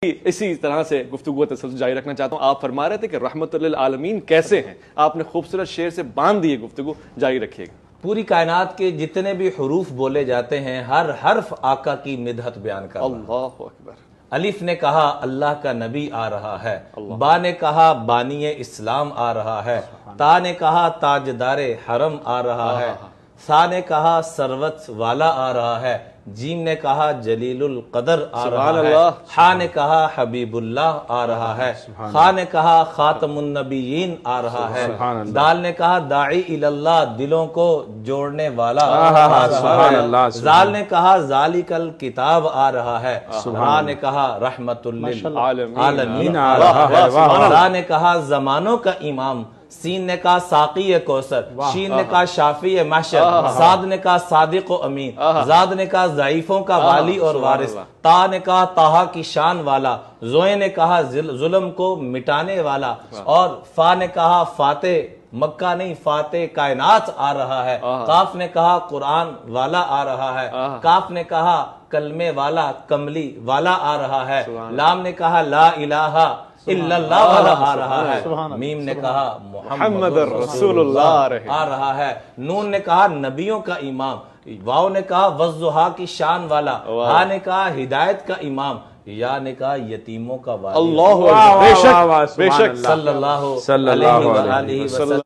اسی طرح سے گفتگو تسلسل جاری رکھنا چاہتا ہوں. آپ فرما رہے تھے کہ رحمت للعالمین کیسے ہیں, آپ نے خوبصورت شعر سے باندھ دیے, گفتگو جاری رکھیے گا. پوری کائنات کے جتنے بھی حروف بولے جاتے ہیں ہر حرف آقا کی مدحت بیان کر رہا ہے. اللہ اکبر. الف نے کہا اللہ کا نبی آ رہا ہے, با نے کہا بانی اسلام آ رہا ہے, تا نے کہا تاجدار حرم آ رہا ہے, سا نے کہا سروت والا آ رہا ہے, جیم نے کہا جلیل القدر آ رہا ہے, ہا نے کہا حبیب اللہ آ رہا ہے, خا نے کہا خاتم النبیین آ رہا ہے, دال نے کہا داعی اللہ دلوں کو جوڑنے والا آ رہا ہے, زال نے کہا ذالک الکتاب آ رہا ہے, را نے کہا رحمت للعالمین آ رہا ہے, را نے کہا زمانوں کا امام, سین نے کہا ساقی کوثر, شین نے کہا شافی محشر, صاد نے کہا صادق و امین, زاد نے کہا ضعیفوں کا والی اور وارث, تا نے کہا طٰہٰ کی شان والا, زوئے نے کہا ظلم کو مٹانے والا, اور فا نے کہا فاتح مکہ نہیں فاتح کائنات آ رہا ہے, قاف نے کہا قرآن والا آ رہا ہے, کاف نے کہا کلمے والا کملی والا آ رہا ہے, لام نے کہا لا الہ الا اللہ والا آ رہا ہے, میم نے کہا محمد رسول اللہ آ رہا ہے, نون نے کہا نبیوں کا امام, واو نے کہا والضحیٰ کی شان والا, ہا نے کہا ہدایت کا امام, یا نے کہا یتیموں کا والی. اللہ بے شک صلی اللہ علیہ وسلم.